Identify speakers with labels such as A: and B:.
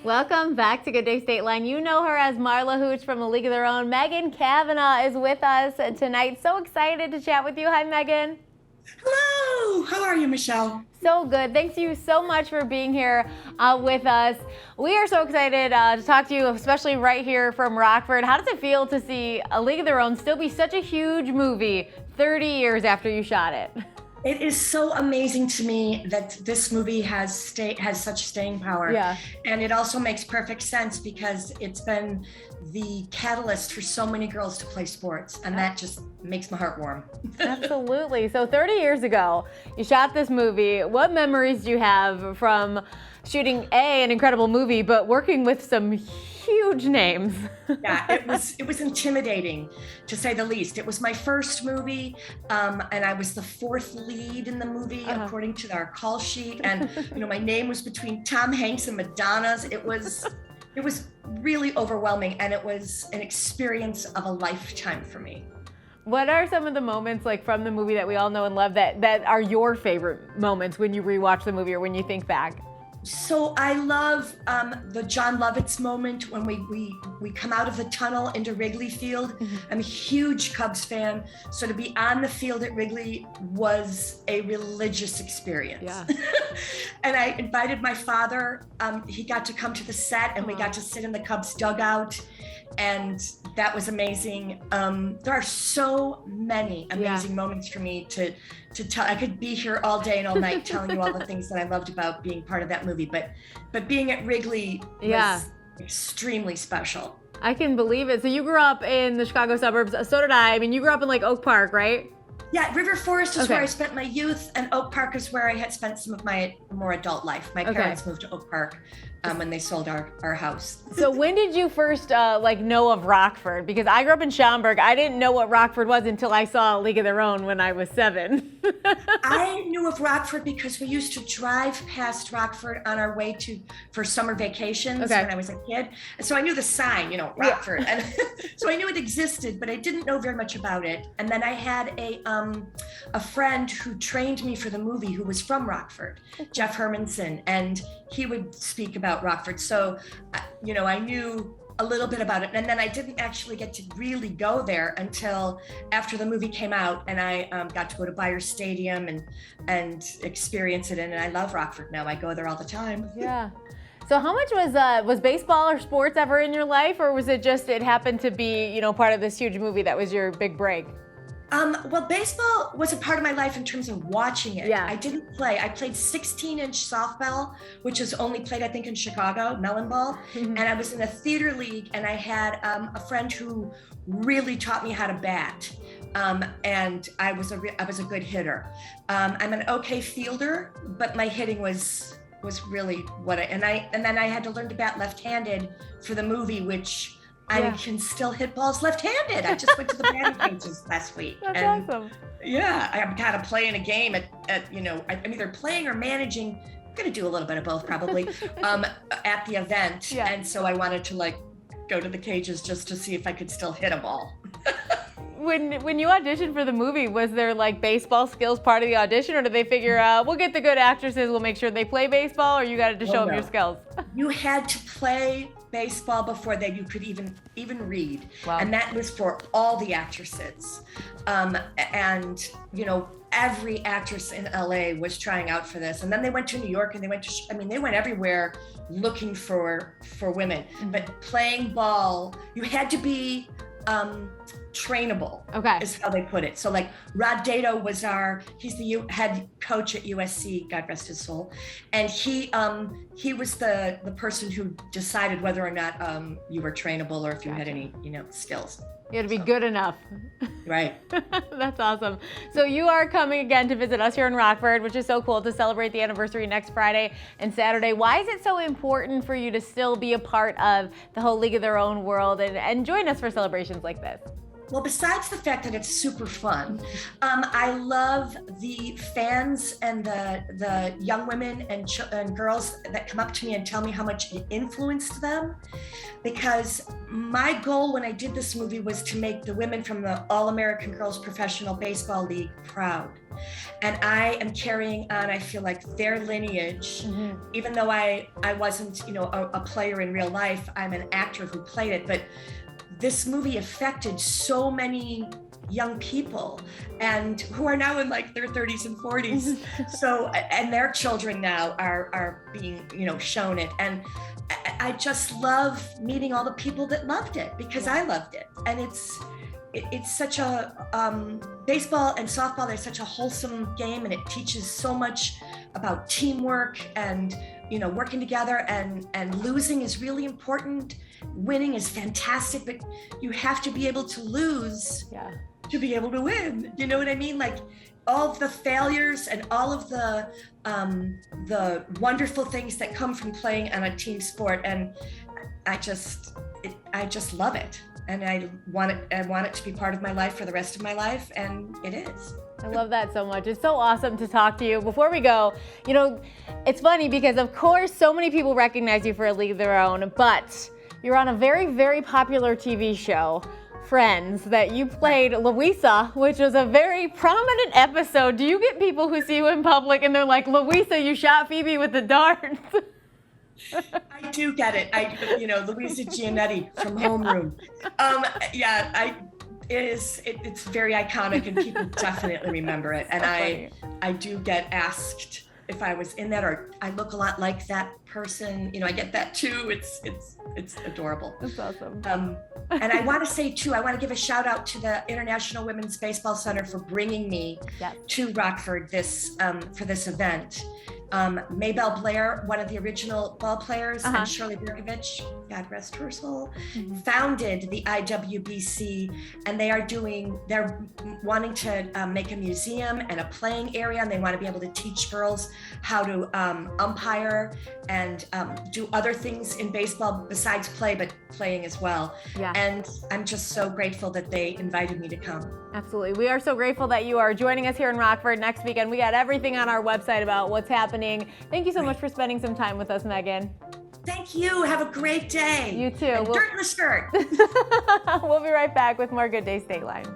A: Welcome back to Good Day State Line. You know her as Marla Hooch from A League of Their Own. Megan Cavanagh is with us tonight. So excited to chat with you. Hi, Megan.
B: Hello, how are you, Michelle?
A: So good. Thanks you so much for being here with us. We are so excited to talk to you, especially right here from Rockford. How does it feel to see A League of Their Own still be such a huge movie 30 years after you shot it?
B: It is so amazing to me that this movie has such staying power.
A: Yeah.
B: And it also makes perfect sense because it's been the catalyst for so many girls to play sports, and that just makes my heart warm.
A: Absolutely. So 30 years ago, you shot this movie. What memories do you have from shooting an incredible movie, but working with some huge names?
B: Yeah, it was intimidating, to say the least. It was my first movie, and I was the fourth lead in the movie, according to our call sheet. And my name was between Tom Hanks and Madonna's. It was really overwhelming, and it was an experience of a lifetime for me.
A: What are some of the moments like from the movie that we all know and love that are your favorite moments when you rewatch the movie or when you think back?
B: So I love the John Lovitz moment when we come out of the tunnel into Wrigley Field. I'm a huge Cubs fan, so to be on the field at Wrigley was a religious experience.
A: Yeah.
B: And I invited my father. He got to come to the set, and we got to sit in the Cubs dugout, and that was amazing. There are so many amazing moments for me to tell. I could be here all day and all night telling you all the things that I loved about being part of that movie, but being at Wrigley was extremely special.
A: I can believe it. So you grew up in the Chicago suburbs. So did I. I mean, you grew up in like Oak Park, right?
B: Yeah, River Forest is where I spent my youth, and Oak Park is where I had spent some of my more adult life. My parents moved to Oak Park when they sold our house.
A: So when did you first know of Rockford? Because I grew up in Schaumburg. I didn't know what Rockford was until I saw A League of Their Own when I was 7.
B: I knew of Rockford because we used to drive past Rockford on our way for summer vacations when I was a kid. And so I knew the sign, Rockford. Yeah. And so I knew it existed, but I didn't know very much about it. And then I had a friend who trained me for the movie who was from Rockford, Jeff Hermanson, and he would speak about Rockford. So, I knew a little bit about it. And then I didn't actually get to really go there until after the movie came out, and I got to go to Buyer Stadium and experience it. And I love Rockford now. I go there all the time.
A: Yeah. So how much was baseball or sports ever in your life, or was it just it happened to be, part of this huge movie that was your big break?
B: Well, baseball was a part of my life in terms of watching it.
A: Yeah.
B: I didn't play. I played 16-inch softball, which is only played, I think, in Chicago, melon ball. And I was in a theater league, and I had a friend who really taught me how to bat. And I was a good hitter. I'm an okay fielder, but my hitting was really and then I had to learn to bat left-handed for the movie, which I can still hit balls left-handed. I just went to the batting cages last week.
A: That's awesome.
B: Yeah, I'm kind of playing a game at I'm either playing or managing. I'm gonna do a little bit of both probably at the event. Yeah. And so I wanted to go to the cages just to see if I could still hit a ball.
A: When you auditioned for the movie, was there baseball skills part of the audition, or did they figure we'll get the good actresses, we'll make sure they play baseball, or you got to show them your skills?
B: You had to play baseball before you could even read. Wow. And that was for all the actresses. And every actress in LA was trying out for this. And then they went to New York, and they went everywhere looking for women. But playing ball, you had to be trainable, is how they put it. So Rod Dato was he's the head coach at USC, God rest his soul. And he was the person who decided whether or not you were trainable or if you had any, skills.
A: You had to be good enough.
B: Right.
A: That's awesome. So you are coming again to visit us here in Rockford, which is so cool, to celebrate the anniversary next Friday and Saturday. Why is it so important for you to still be a part of the whole League of Their Own world and join us for celebrations like this?
B: Well, besides the fact that it's super fun, I love the fans and the young women and girls that come up to me and tell me how much it influenced them. Because my goal when I did this movie was to make the women from the All-American Girls Professional Baseball League proud. And I am carrying on, I feel like, their lineage, even though I wasn't, a player in real life. I'm an actor who played it, but this movie affected so many young people and who are now in like their 30s and 40s. So, and their children now are being, shown it. And I just love meeting all the people that loved it because I loved it. And it's such a, baseball and softball, they're such a wholesome game, and it teaches so much about teamwork and, working together, and losing is really important. Winning is fantastic, but you have to be able to lose to be able to win. You know what I mean? Like all of the failures and all of the wonderful things that come from playing on a team sport. And I just love it. And I want it to be part of my life for the rest of my life, and it is.
A: I love that so much. It's so awesome to talk to you. Before we go, it's funny because of course so many people recognize you for A League of Their Own, but you're on a very, very popular TV show, Friends, that you played Louisa, which was a very prominent episode. Do you get people who see you in public and they're like, Louisa, you shot Phoebe with the darts?
B: I do get it. Louisa Giannetti from Homeroom. It's very iconic, and people definitely remember it. And I do get asked if I was in that, or I look a lot like that person. I get that too. It's adorable.
A: That's awesome.
B: And I want to say too, I want to give a shout out to the International Women's Baseball Center for bringing me to Rockford for this event. Maybelle Blair, one of the original ball players, and Shirley Berkovich, God rest her soul, founded the IWBC, and they're wanting to make a museum and a playing area, and they want to be able to teach girls how to umpire and do other things in baseball besides play, but playing as well. Yeah. And I'm just so grateful that they invited me to come.
A: Absolutely. We are so grateful that you are joining us here in Rockford next weekend. We got everything on our website about what's happening. Thank you so much for spending some time with us, Megan.
B: Thank you. Have a great day.
A: You too.
B: And dirt in the skirt.
A: We'll be right back with more Good Day Stateline.